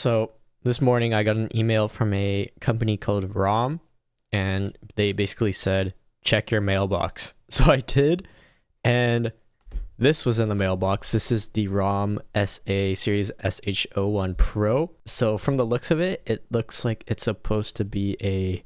So this morning I got an email from a company called RAWM, and they basically said, check your mailbox. So I did, and this was in the mailbox. This is the RAWM SA Series SH01 Pro. So from the looks of it, it looks like it's supposed to be a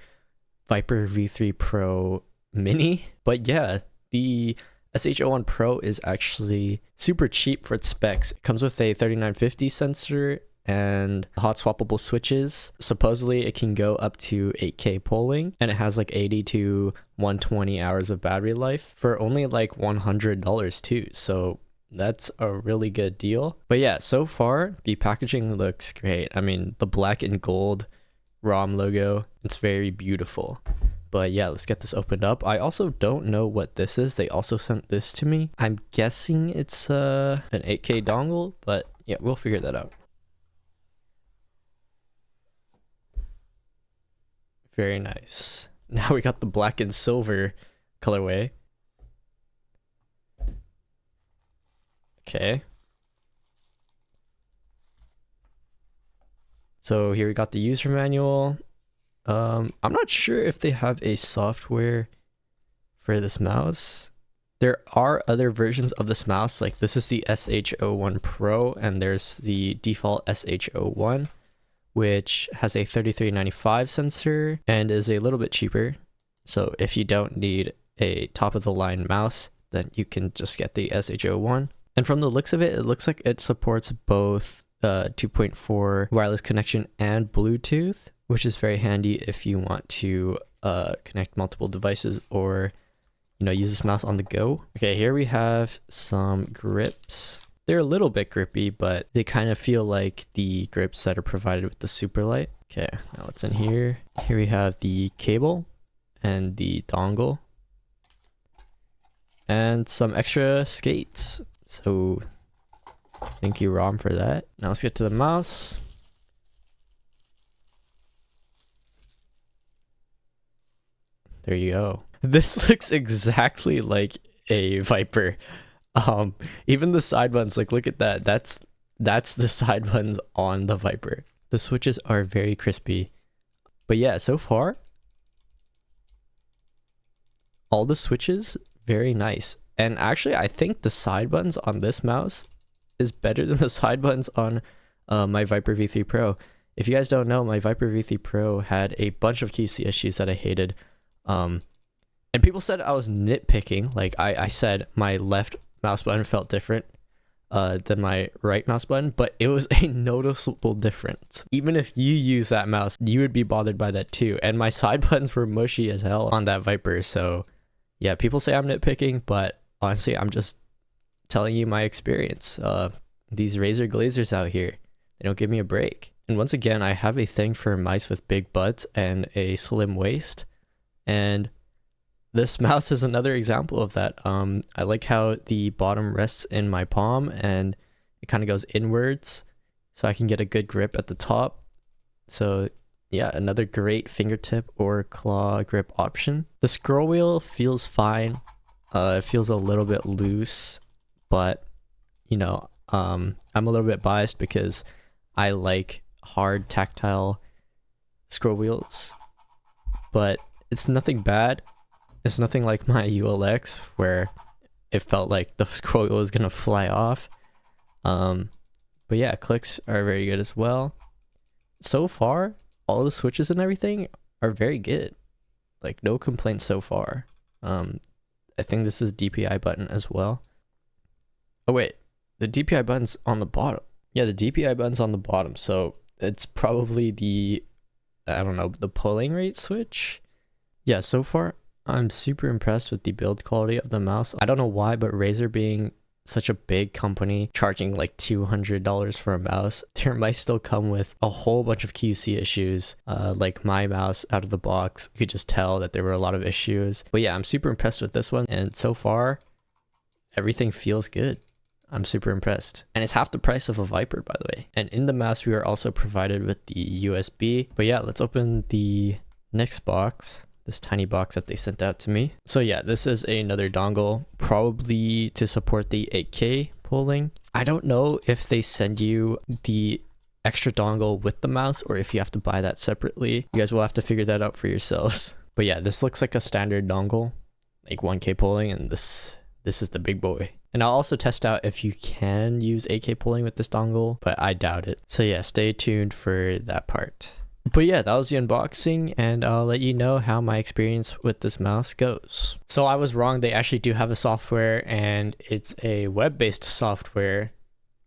Viper V3 Pro Mini. But yeah, the SH01 Pro is actually super cheap for its specs. It comes with a 3950 sensor and hot swappable switches. Supposedly it can go up to 8K polling, and it has like 80 to 120 hours of battery life for only like $100 too. So that's a really good deal. But yeah, so far the packaging looks great. I mean, the black and gold RAWM logo, it's very beautiful. But yeah, let's get this opened up. I also don't know what this is. They also sent this to me. I'm guessing it's an 8K dongle, but yeah, we'll figure that out. Very nice. Now we got the black and silver colorway. Okay. So here we got the user manual. I'm not sure if they have a software for this mouse. There are other versions of this mouse, like this is the SH01 Pro, and there's the default SH01, which has a 3395 sensor and is a little bit cheaper. So if you don't need a top-of-the-line mouse, then you can just get the SH01. And from the looks of it, it looks like it supports both 2.4 wireless connection and Bluetooth, which is very handy if you want to connect multiple devices or, use this mouse on the go. Okay, here we have some grips. They're a little bit grippy, but they kind of feel like the grips that are provided with the Superlight. Okay, now what's in here? Here we have the cable and the dongle and some extra skates. So thank you, RAWM, for that. Now let's get to the mouse. There you go. This looks exactly like a Viper. Even the side buttons, like look at that. That's the side buttons on the Viper. The switches are very crispy. But yeah, so far, all the switches, very nice. And actually, I think the side buttons on this mouse is better than the side buttons on my Viper V3 Pro. If you guys don't know, my Viper V3 Pro had a bunch of QC issues that I hated. And people said I was nitpicking. Like I said my left mouse button felt different than my right mouse button, but it was a noticeable difference. Even if you use that mouse, you would be bothered by that too. And my side buttons were mushy as hell on that Viper. So yeah, people say I'm nitpicking, but honestly, I'm just telling you my experience. These Razer Glazers out here, they don't give me a break. And once again, I have a thing for mice with big butts and a slim waist, and this mouse is another example of that. I like how the bottom rests in my palm and it kind of goes inwards so I can get a good grip at the top. So yeah, another great fingertip or claw grip option. The scroll wheel feels fine. It feels a little bit loose, but I'm a little bit biased because I like hard tactile scroll wheels, but it's nothing bad. It's nothing like my ULX where it felt like the scroll wheel was gonna fly off. But yeah, clicks are very good as well. So far, all the switches and everything are very good. Like no complaints so far. I think this is DPI button as well. Oh wait, the DPI button's on the bottom. Yeah, the DPI button's on the bottom. So it's probably the, I don't know, the polling rate switch. Yeah, so far I'm super impressed with the build quality of the mouse. I don't know why, but Razer being such a big company charging like $200 for a mouse, their mice still come with a whole bunch of QC issues. Like my mouse out of the box, you could just tell that there were a lot of issues. But yeah, I'm super impressed with this one, and so far everything feels good. I'm super impressed. And it's half the price of a Viper, by the way. And in the mouse we are also provided with the USB. But yeah, let's open the next box. This tiny box that they sent out to me. So yeah, this is another dongle, probably to support the 8K polling. I don't know if they send you the extra dongle with the mouse or if you have to buy that separately. You guys will have to figure that out for yourselves. But yeah, this looks like a standard dongle, like 1K polling, and this is the big boy. And I'll also test out if you can use 8K polling with this dongle, but I doubt it. So yeah, stay tuned for that part. But yeah, that was the unboxing, and I'll let you know how my experience with this mouse goes. So I was wrong, they actually do have a software, and it's a web-based software.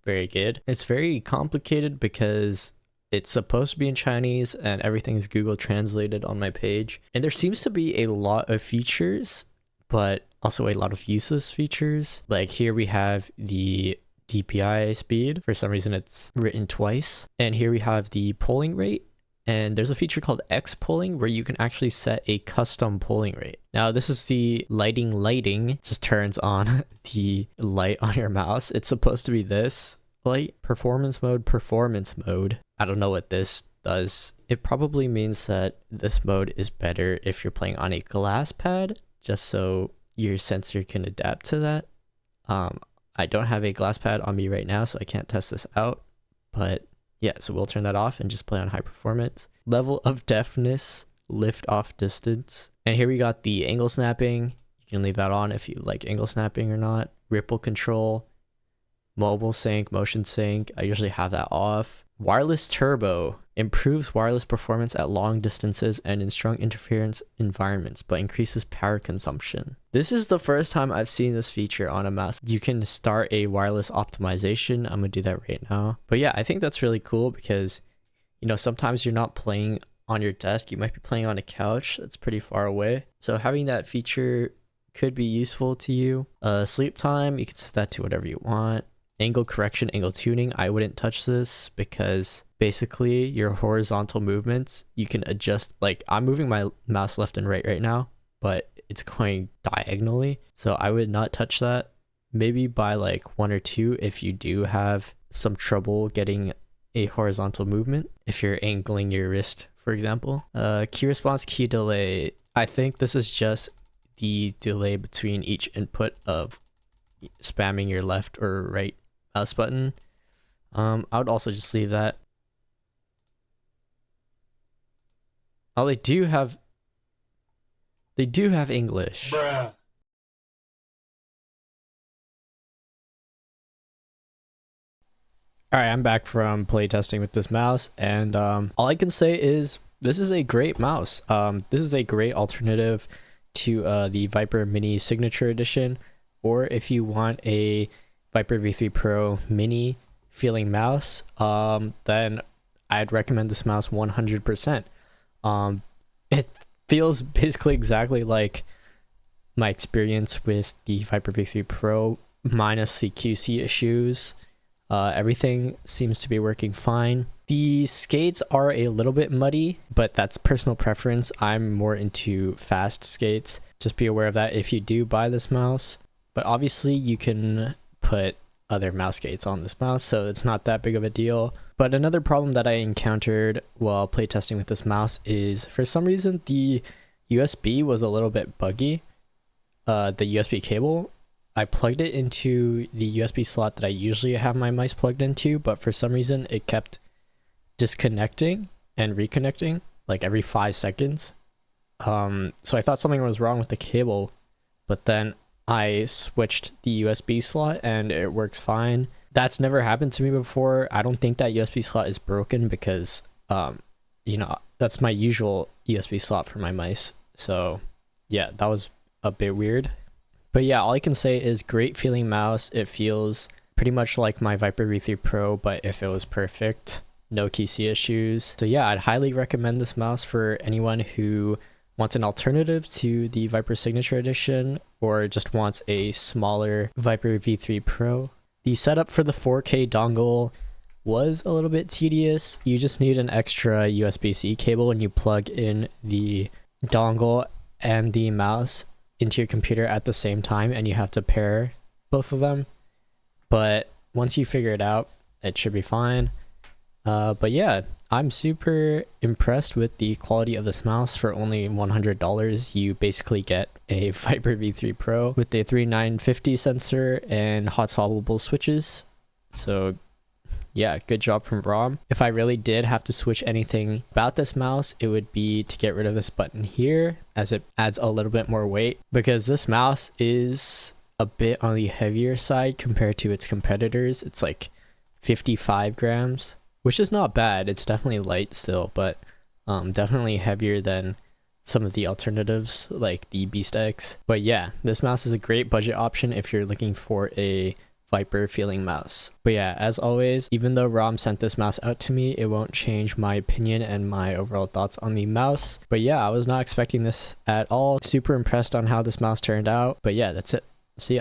Very good. It's very complicated because it's supposed to be in Chinese and everything is Google translated on my page. And there seems to be a lot of features, but also a lot of useless features. Like here we have the DPI speed. For some reason it's written twice. And here we have the polling rate. And there's a feature called X polling where you can actually set a custom polling rate. Now this is the lighting. It just turns on the light on your mouse. It's supposed to be this light. Performance mode. I don't know what this does. It probably means that this mode is better if you're playing on a glass pad, just so your sensor can adapt to that. I don't have a glass pad on me right now, so I can't test this out, but yeah, so we'll turn that off and just play on high performance. Level of deafness, lift off distance. And here we got the angle snapping. You can leave that on if you like angle snapping or not. Ripple control, mobile sync, motion sync. I usually have that off. Wireless turbo improves wireless performance at long distances and in strong interference environments, but increases power consumption. This is the first time I've seen this feature on a mouse. You can start a wireless optimization. I'm gonna do that right now. But yeah, I think that's really cool because, you know, sometimes you're not playing on your desk. You might be playing on a couch that's pretty far away. So having that feature could be useful to you. Sleep time, you can set that to whatever you want. Angle correction, angle tuning, I wouldn't touch this because basically your horizontal movements, you can adjust. Like I'm moving my mouse left and right now, but it's going diagonally. So I would not touch that. Maybe by like 1 or 2 if you do have some trouble getting a horizontal movement. If you're angling your wrist, for example. Key response, key delay. I think this is just the delay between each input of spamming your left or right mouse button. I would also just leave that. Oh, they do have English. Bruh. All right, I'm back from playtesting with this mouse, and all I can say is this is a great mouse. This is a great alternative to the Viper Mini Signature Edition, or if you want a Viper V3 Pro Mini feeling mouse, then I'd recommend this mouse 100%. It feels basically exactly like my experience with the Viper V3 Pro minus the QC issues. Everything seems to be working fine. The skates are a little bit muddy, but that's personal preference. I'm more into fast skates. Just be aware of that if you do buy this mouse. But obviously you can put other mouse skates on this mouse, so it's not that big of a deal. But another problem that I encountered while playtesting with this mouse is for some reason the USB was a little bit buggy. The USB cable, I plugged it into the USB slot that I usually have my mice plugged into, but for some reason it kept disconnecting and reconnecting like every 5 seconds. So I thought something was wrong with the cable, but then I switched the USB slot and it works fine. That's never happened to me before. I don't think that USB slot is broken because, you know, that's my usual USB slot for my mice. So yeah, that was a bit weird. But yeah, all I can say is great feeling mouse. It feels pretty much like my Viper V3 Pro, but if it was perfect, no QC issues. So yeah, I'd highly recommend this mouse for anyone who wants an alternative to the Viper Signature Edition or just wants a smaller Viper V3 Pro. The setup for the 4K dongle was a little bit tedious. You just need an extra USB-C cable when you plug in the dongle and the mouse into your computer at the same time, and you have to pair both of them. But once you figure it out, it should be fine. But yeah, I'm super impressed with the quality of this mouse. For only $100, you basically get a Viper V3 Pro with a 3950 sensor and hot swappable switches. So yeah, good job from RAWM. If I really did have to switch anything about this mouse, it would be to get rid of this button here, as it adds a little bit more weight, because this mouse is a bit on the heavier side compared to its competitors. It's like 55 grams, which is not bad. It's definitely light still, but definitely heavier than some of the alternatives like the Beast X. But yeah, this mouse is a great budget option if you're looking for a Viper feeling mouse. But yeah, as always, even though RAWM sent this mouse out to me, it won't change my opinion and my overall thoughts on the mouse. But yeah, I was not expecting this at all. Super impressed on how this mouse turned out. But yeah, that's it. See ya.